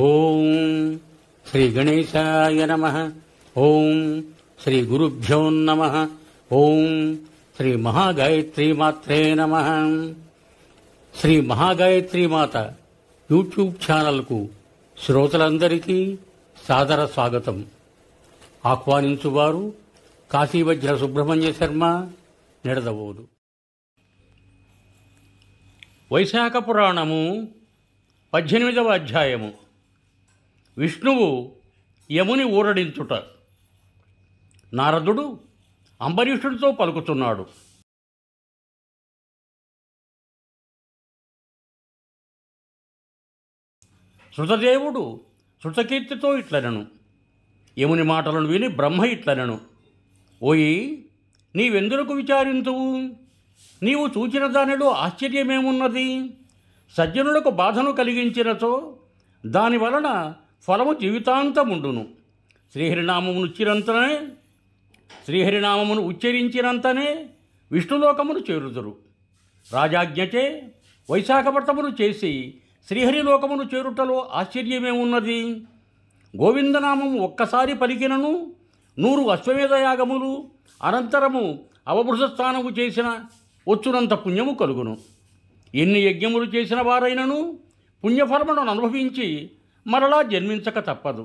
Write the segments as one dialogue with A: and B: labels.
A: ఓం శ్రీ గణేశాయ నమః. ఓం శ్రీ గురుభ్యో నమః. ఓం శ్రీ మహాగాయత్రీ మాత్రే నమః. శ్రీ మహాగాయత్రీ మాత యూట్యూబ్ ఛానల్కు శ్రోతలందరికీ సాదర స్వాగతం. ఆహ్వానించువారు కాశీవజ్ర సుబ్రహ్మణ్య శర్మ, నిడదవోలు. వైశాఖ పురాణము 18వ అధ్యాయము. విష్ణువు యముని ఊరడించుట. నారదుడు అంబరీషుడితో పలుకుతున్నాడు. శృతదేవుడు శృతకీర్తితో ఇట్లనెను. యముని మాటలను విని బ్రహ్మ ఇట్లనెను. ఓయి, నీవెందులకు విచారింతువు? నీవు చూచిన దానిలో ఆశ్చర్యమేమున్నది? సజ్జనులకు బాధను కలిగించినచో దానివలన ఫలము జీవితాంతముండును. శ్రీహరినామమును ఉచ్చరించినంతనే విష్ణులోకమును చేరుదురు. రాజాజ్ఞచే వైశాఖ వ్రతమును చేసి శ్రీహరిలోకమును చేరుటలో ఆశ్చర్యమేమున్నది? గోవిందనామము ఒక్కసారి పలికినను 100 అశ్వమేధయాగములు అనంతరము అవబృష స్నానము చేసిన వచ్చునంత పుణ్యము కలుగును. ఎన్ని యజ్ఞములు చేసిన వారైనను పుణ్యఫలమును అనుభవించి మరలా జన్మించక తప్పదు.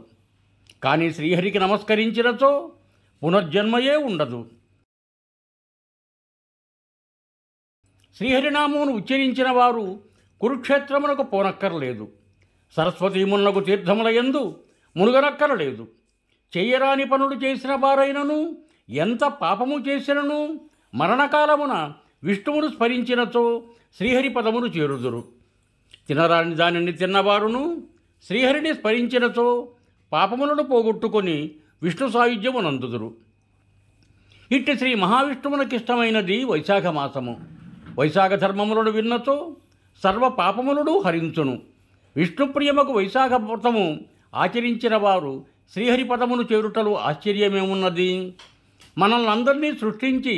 A: కానీ శ్రీహరికి నమస్కరించినచో పునర్జన్మయే ఉండదు. శ్రీహరినామమును ఉచ్చరించిన వారు కురుక్షేత్రమునకు పోనక్కరలేదు. సరస్వతీమున్నకు తీర్థముల యందు మునుగనక్కరలేదు. చెయ్యరాని పనులు చేసిన వారైనను ఎంత పాపము చేసినను మరణకాలమున విష్ణువును స్మరించినచో శ్రీహరి పదమును చేరుదురు. తినరాని దానిని తిన్నవారును శ్రీహరిని స్మరించినచో పాపములను పోగొట్టుకొని విష్ణు సాయుధ్యమునందుదురు. ఇట్టి శ్రీ మహావిష్ణువునకిష్టమైనది వైశాఖ మాసము. వైశాఖ ధర్మములను విన్నచో సర్వ పాపములను హరించును. విష్ణుప్రియమకు వైశాఖ వ్రతము ఆచరించిన వారు శ్రీహరి పదమును చేరుటలో ఆశ్చర్యమేమున్నది? మనల్ని అందరినీ సృష్టించి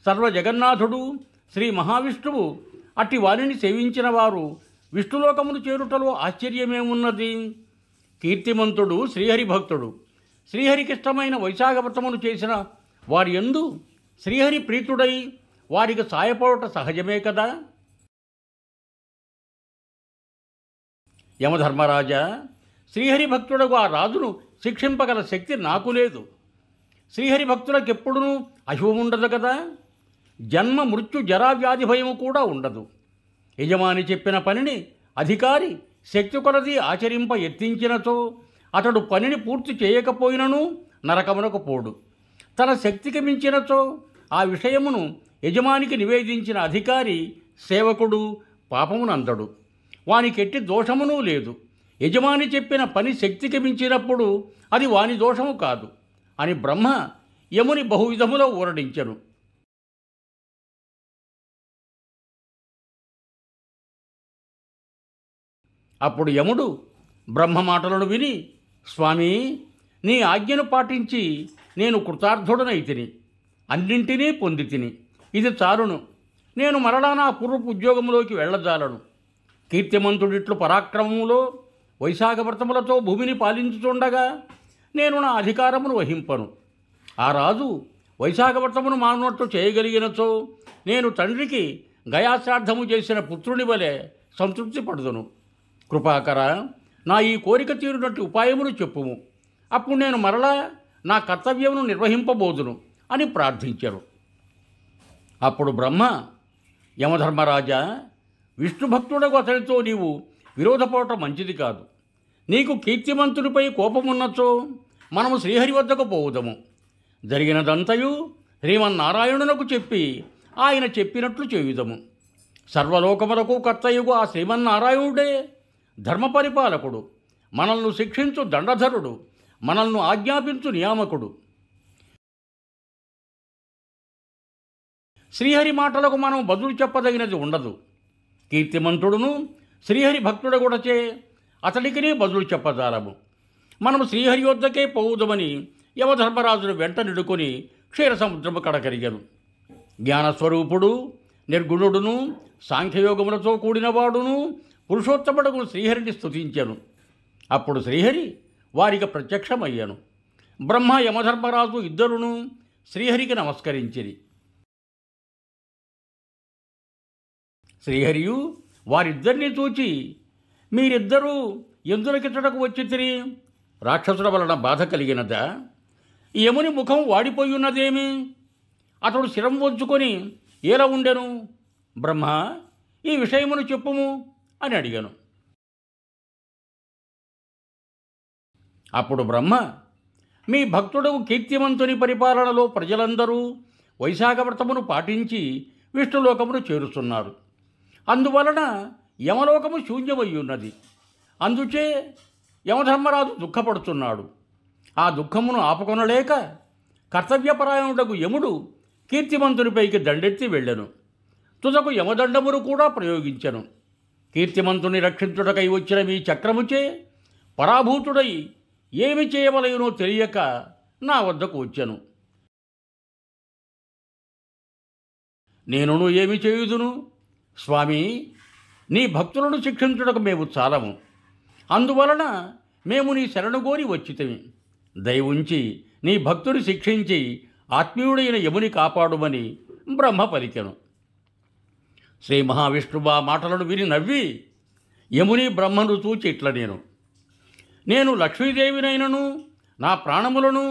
A: సర్వ జగన్నాథుడు శ్రీ మహావిష్ణువు అట్టి వారిని సేవించిన వారు విష్ణులోకమును చేరుటలో ఆశ్చర్యమేమున్నది? కీర్తిమంతుడు శ్రీహరి భక్తుడు. శ్రీహరికిష్టమైన వైశాఖ వ్రతమును చేసిన వారి యందు శ్రీహరి ప్రీతుడై వారికి సాయపడుట సహజమే కదా. యమధర్మరాజా, శ్రీహరి భక్తుడకు ఆ రాజును శిక్షింపగల శక్తి నాకు లేదు. శ్రీహరి భక్తులకెప్పుడునూ అశుభముండదు కదా. జన్మ మృత్యు జరా వ్యాధి భయము కూడా ఉండదు. యజమాని చెప్పిన పనిని అధికారి శక్తి కొలది ఆచరింప యత్నించినచో అతడు పనిని పూర్తి చేయకపోయినను నరకమునకు పోడు. తన శక్తికి మించినచో ఆ విషయమును యజమానికి నివేదించిన అధికారి సేవకుడు పాపమునందడు. వానికెట్టి దోషమునూ లేదు. యజమాని చెప్పిన పని శక్తికి మించినప్పుడు అది వాని దోషము కాదు అని బ్రహ్మ యముని బహువిధములో ఊరడించెను. అప్పుడు యముడు బ్రహ్మ మాటలను విని, స్వామి, నీ ఆజ్ఞను పాటించి నేను కృతార్థుడనైతిని, అన్నింటినీ పొందితిని. ఇది చాలును. నేను మరలా నా పూర్వపు ఉద్యోగంలోకి వెళ్ళజాలను. కీర్తిమంతుడిట్లు పరాక్రమములో వైశాఖ వ్రతములతో భూమిని పాలించుచుండగా నేను నా అధికారమును వహింపను. ఆ రాజు వైశాఖ వ్రతమును మానునట్టు చేయగలిగినచో నేను తండ్రికి గయాశ్రాద్ధము చేసిన పుత్రుని వలె సంతృప్తి పడుదును. కృపాకర, నా ఈ కోరిక తీరునట్టు ఉపాయమును చెప్పుము. అప్పుడు నేను మరలా నా కర్తవ్యమును నిర్వహింపబోదును అని ప్రార్థించారు. అప్పుడు బ్రహ్మ, యమధర్మరాజా, విష్ణుభక్తుడకు అతనితో నీవు విరోధపడటం మంచిది కాదు. నీకు కీర్తిమంతుడిపై కోపమున్నచో మనము శ్రీహరి వద్దకు పోవుదము. జరిగినదంతయు శ్రీమన్నారాయణునకు చెప్పి ఆయన చెప్పినట్లు చేయుదము. సర్వలోకములకు కర్తయుగు ఆ శ్రీమన్నారాయణుడే ధర్మపరిపాలకుడు, మనల్ని శిక్షించు దండధరుడు, మనల్ని ఆజ్ఞాపించు నియామకుడు. శ్రీహరి మాటలకు మనం బదులు చెప్పదగినది ఉండదు. కీర్తిమంతుడును శ్రీహరి భక్తుడగుడచే అతడికినే బదులు చెప్పజాలము. మనము శ్రీహరి వద్దకే పోవుదమని యమధర్మరాజును వెంట నిడుకొని క్షీరసముద్రము కడకరిగను. జ్ఞానస్వరూపుడు, నిర్గుణుడును, సాంఖ్యయోగములతో కూడినవాడును పురుషోత్తముడకు శ్రీహరిని స్తుతించెను. అప్పుడు శ్రీహరి వారికి ప్రత్యక్షమయ్యాను. బ్రహ్మ యమధర్మరాజు ఇద్దరును శ్రీహరికి నమస్కరించిరి. శ్రీహరియు వారిద్దరినీ చూచి, మీరిద్దరూ ఎందులకిచ్చటకు వచ్చితిరి? రాక్షసుల వలన బాధ కలిగినదా? యముని ముఖం వాడిపోయి ఉన్నదేమి? అతడు శిరం వంచుకొని ఎలా ఉండెను? బ్రహ్మ, ఈ విషయమును చెప్పుము అని అడిగాను. అప్పుడు బ్రహ్మ, మీ భక్తుడు కీర్తిమంతుని పరిపాలనలో ప్రజలందరూ వైశాఖ వ్రతమును పాటించి విష్ణులోకమును చేరుస్తున్నారు. అందువలన యమలోకము శూన్యమయ్యున్నది. అందుచే యమధర్మరాజు దుఃఖపడుతున్నాడు. ఆ దుఃఖమును ఆపుకొనలేక కర్తవ్యపరాయణుడకు యముడు కీర్తిమంతునిపైకి దండెత్తి వెళ్ళెను. తుదకు యమదండమును కూడా ప్రయోగించెను. కీర్తిమంతుని రక్షించుటకై వచ్చిన మీ చక్రముచే పరాభూతుడై ఏమి చేయవలయునో తెలియక నా వద్దకు వచ్చెను. నేనును ఏమి చేయుదును? స్వామి, నీ భక్తులను శిక్షించుటకు మేము చాలము. అందువలన మేము నీ శరణుగోరి వచ్చితిమి. దయవుంచి నీ భక్తుని శిక్షించి ఆత్మీయుడైన యముని కాపాడుమని బ్రహ్మ పలికెను. శ్రీ మహావిష్ణువు ఆ మాటలను విని నవ్వి యముని బ్రహ్మను చూచి ఇట్ల నేను లక్ష్మీదేవినైనను నా ప్రాణములను,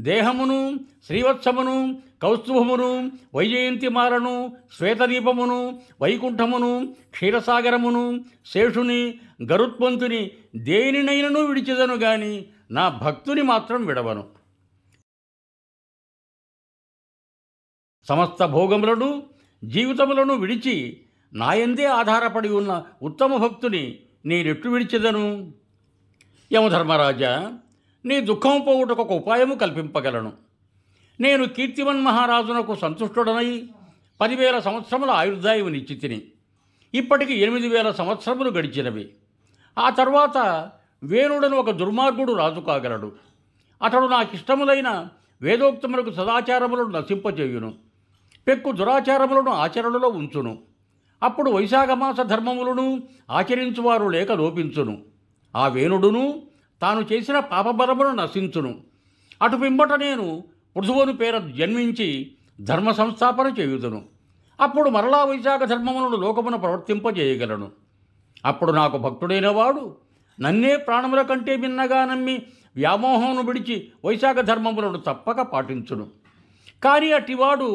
A: దేహమును, శ్రీవత్సమును, కౌస్తుభమును, వైజయంతిమాలను, శ్వేతదీపమును, వైకుంఠమును, క్షీరసాగరమును, శేషుని, గరుత్మంతుని దేనినైనను విడిచెదను గాని నా భక్తుని మాత్రం విడవను. సమస్త భోగములను, జీవితములను విడిచి నాయందే ఆధారపడి ఉన్న ఉత్తమ భక్తుని నేనెట్లు విడిచెదను? యమధర్మరాజా, నీ దుఃఖము పోవుటకు ఒక ఉపాయము కల్పింపగలను. నేను కీర్తివన్ మహారాజునకు సంతుష్టుడనై 10,000 సంవత్సరముల ఆయుర్దాయమునిచ్చి తిని ఇప్పటికి 8,000 సంవత్సరములు గడిచినవి. ఆ తర్వాత వేణుడను ఒక దుర్మార్గుడు రాజు కాగలడు. అతడు నాకిష్టములైన వేదోక్తములకు సదాచారములను నశింపచేయును, పెక్కు దురాచారములను ఆచరణలో ఉంచును. అప్పుడు వైశాఖమాస ధర్మములను ఆచరించువారు లేక లోపించును. ఆ వేణుడును తాను చేసిన పాపబలమును నశించును. అటు పిమ్మట నేను పృథువును పేర జన్మించి ధర్మ సంస్థాపన చేయుదును. అప్పుడు మరలా వైశాఖ ధర్మములను లోకమును ప్రవర్తింపజేయగలను. అప్పుడు నాకు భక్తుడైన వాడు నన్నే ప్రాణముల కంటే భిన్నగా నమ్మి వ్యామోహమును విడిచి వైశాఖ ధర్మములను తప్పక పాటించును. కానీ అట్టివాడు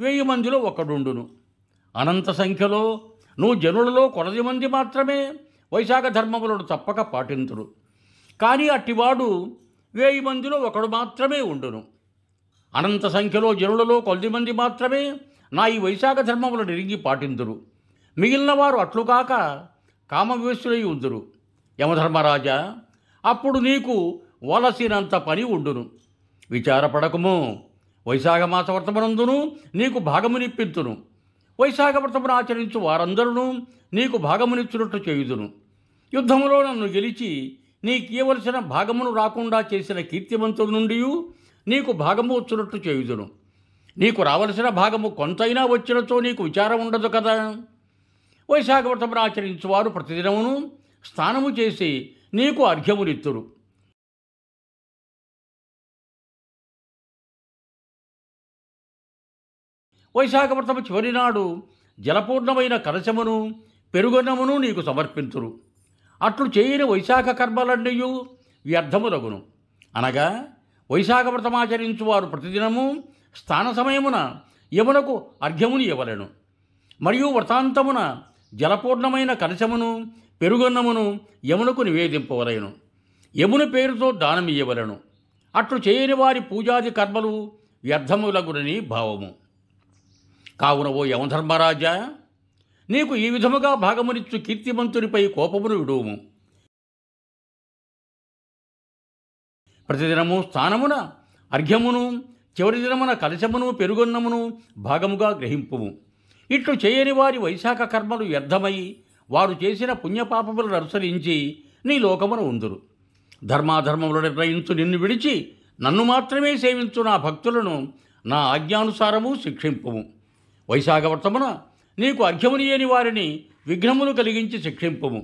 A: 1000 మందిలో ఒకడుండును. అనంత సంఖ్యలో నువ్వు జనులలో కొలది మంది మాత్రమే వైశాఖ ధర్మములను తప్పక పాటింతుడు. కానీ అట్టివాడు 1000 మందిలో ఒకడు మాత్రమే ఉండును. అనంత సంఖ్యలో జనులలో కొద్ది మంది మాత్రమే నా ఈ వైశాఖ ధర్మములను ఎరిగి పాటింతురు. మిగిలిన వారు అట్లు కాక కామవివశులై ఉందురు. యమధర్మరాజా, అప్పుడు నీకు వలసినంత పని ఉండును. విచారపడకము. వైశాఖ మాస వ్రతమునందును నీకు భాగమునిప్పింతును. వైశాఖ వ్రతమును ఆచరించు వారందరూ నీకు భాగమునిచ్చునట్టు చేయుదును. యుద్ధములో నన్ను గెలిచి నీకియవలసిన భాగమును రాకుండా చేసిన కీర్తివంతుల నుండి నీకు భాగము వచ్చునట్టు చేయుదును. నీకు రావలసిన భాగము కొంతైనా వచ్చినచో నీకు విచారం ఉండదు కదా. వైశాఖ వ్రతమును ఆచరించువారు ప్రతిదినమును స్నానము చేసి నీకు అర్ఘ్యమునిత్తురు. వైశాఖ వ్రతము చివరి నాడు జలపూర్ణమైన కలశమును పెరుగన్నమును నీకు సమర్పింతురు. అట్లు చేయని వైశాఖ కర్మలన్నీ వ్యర్థములగును. అనగా వైశాఖ వ్రతమాచరించువారు ప్రతిదినము స్థాన సమయమున యమునకు అర్ఘ్యముని ఇవ్వలేను. మరియు వ్రతాంతమున జలపూర్ణమైన కలశమును పెరుగన్నమును యమునకు నివేదింపవలేను. యముని పేరుతో దానం ఇయ్యవలను. అట్లు చేయని వారి పూజాది కర్మలు వ్యర్థములగునని భావము. కావున ఓ యమధర్మరాజా, నీకు ఈ విధముగా భాగమునిచ్చు కీర్తిమంతునిపై కోపమును విడువుము. ప్రతిదినము స్థానమున అర్ఘ్యమును చివరి దినమున కలశమును పెరుగన్నమును భాగముగా గ్రహింపుము. ఇట్లు చేయని వారి వైశాఖ కర్మలు వ్యర్థమై వారు చేసిన పుణ్యపాపములను అనుసరించి నీ లోకమును ఉందురు. ధర్మాధర్మములు నిర్ణయించు నిన్ను విడిచి నన్ను మాత్రమే సేవించు నా భక్తులను నా ఆజ్ఞానుసారము శిక్షింపుము. వైశాఖ వ్రతమున నీకు అర్ఘ్యమునియని వారిని విఘ్నములు కలిగించి శిక్షింపుము.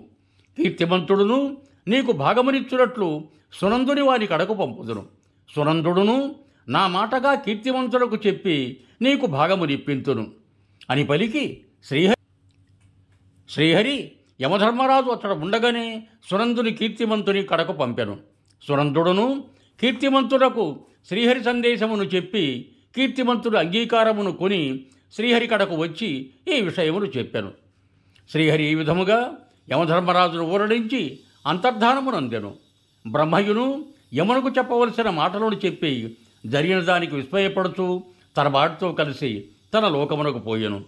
A: కీర్తిమంతుడును నీకు భాగమునిచ్చునట్లు సునందుని వాని కడకు పంపుదును. సునందుడును నా మాటగా కీర్తివంతులకు చెప్పి నీకు భాగమునిప్పింతును అని పలికి శ్రీహరి యమధర్మరాజు అతడు ఉండగానే సునందుని కీర్తిమంతుని కడకు పంపెను. సునందుడును కీర్తిమంతులకు శ్రీహరి సందేశమును చెప్పి కీర్తిమంతుడు అంగీకారమును కొని శ్రీహరి కడకు వచ్చి ఈ విషయమును చెప్పాను. శ్రీహరి ఈ విధముగా యమధర్మరాజును ఊరడించి అంతర్ధానమునందెను. బ్రహ్మయును యమునకు చెప్పవలసిన మాటలను చెప్పి జరిగిన దానికి విస్మయపడుతూ తన వాటితో కలిసి తన లోకమునకు పోయెను.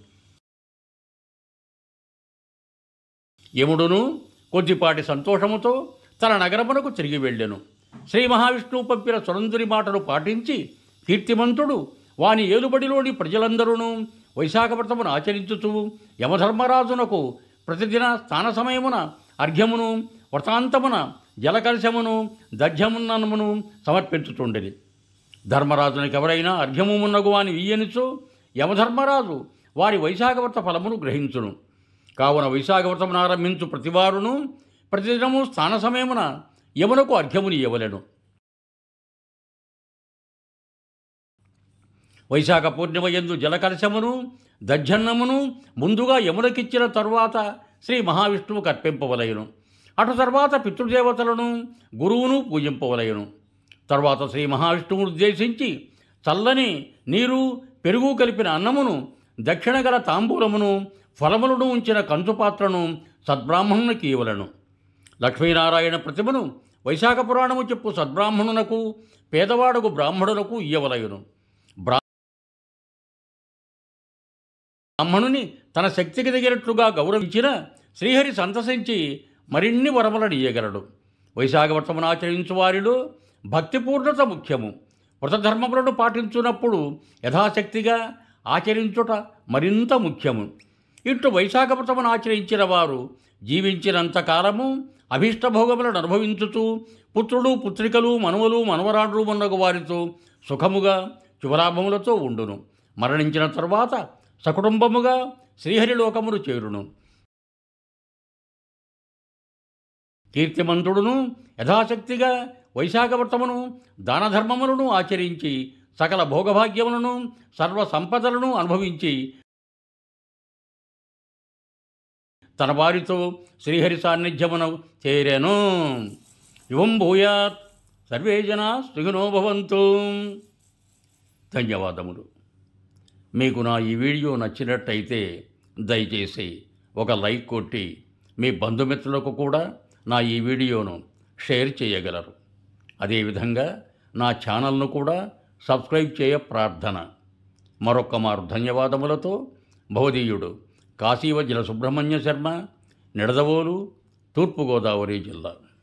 A: యముడును కొద్దిపాటి సంతోషముతో తన నగరమునకు తిరిగి వెళ్ళెను. శ్రీ మహావిష్ణువు పంపిన సునందుని మాటలు పాటించి కీర్తిమంతుడు వాని ఏలుబడిలోని ప్రజలందరూ వైశాఖవ్రతమును ఆచరించుతూ యమధర్మరాజునకు ప్రతిదిన స్నాన సమయమున అర్ఘ్యమును వ్రతాంతమున జలకలశమును దధ్యమున్నమును సమర్పించుతుండేది. ధర్మరాజునికి ఎవరైనా అర్ఘ్యము మున్నగు వాని ఇయ్యనిచో యమధర్మరాజు వారి వైశాఖవ్రత ఫలమును గ్రహించును. కావున వైశాఖవ్రతమును ఆరంభించు ప్రతివారును ప్రతిదినము స్నాన సమయమున యమునకు అర్ఘ్యముని ఇవ్వలేను. వైశాఖ పూర్ణిమ యందు జలకలశమును దధ్యన్నమును ముందుగా యమునకిచ్చిన తరువాత శ్రీ మహావిష్ణువుకు అర్పింపవలయను. అటు తర్వాత పితృదేవతలను గురువును పూజింపవలయను. తర్వాత శ్రీ మహావిష్ణువును ఉద్దేశించి చల్లని నీరు పెరుగు కలిపిన అన్నమును దక్షిణ గల తాంబూలమును ఫలములను ఉంచిన కంచుపాత్రను సద్బ్రాహ్మణునికి ఇవ్వలను. లక్ష్మీనారాయణ ప్రతిమను వైశాఖ పురాణము చెప్పు సద్బ్రాహ్మణునకు పేదవాడకు బ్రాహ్మణులకు ఇయ్యవలయును. బ్రాహ్మణుని తన శక్తికి తగినట్లుగా గౌరవించిన శ్రీహరి సంతసించి మరిన్ని వరములను ఇయ్యగలడు. వైశాఖవ్రతమును ఆచరించు వారిలో భక్తిపూర్ణత ముఖ్యము. వ్రతధర్మములను పాటించున్నప్పుడు యథాశక్తిగా ఆచరించుట మరింత ముఖ్యము. ఇట్లు వైశాఖవ్రతమును ఆచరించిన వారు జీవించినంతకాలము అభీష్టభోగములను అనుభవించుతూ పుత్రుడు పుత్రికలు మనువలు మనవరాళ్ళు మొన్నగు వారితో సుఖముగా శుభలాభములతో ఉండును. మరణించిన తరువాత సకుటుంబముగా శ్రీహరి లోకమును చేరును. కీర్తిమంతుడును యథాశక్తిగా వైశాఖవ్రతమును దానధర్మములను ఆచరించి సకల భోగభాగ్యములను సర్వ సంపదలను అనుభవించి తన వారితో శ్రీహరి సాన్నిధ్యమును చేరెను. యువం భూయాత్ సర్వే జనా సుఖినో భవంతు. ధన్యవాదములు. మీకు నా ఈ వీడియో నచ్చినట్టయితే దయచేసి ఒక లైక్ కొట్టి మీ బంధుమిత్రులకు కూడా నా ఈ వీడియోను షేర్ చేయగలరు. అదేవిధంగా నా ఛానల్ను కూడా సబ్స్క్రైబ్ చేయ ప్రార్థన. మరొక్క మారు ధన్యవాదములతో భవదీయుడు కాశీవజ్ర సుబ్రహ్మణ్య శర్మ, నిడదవోలు, తూర్పుగోదావరి జిల్లా.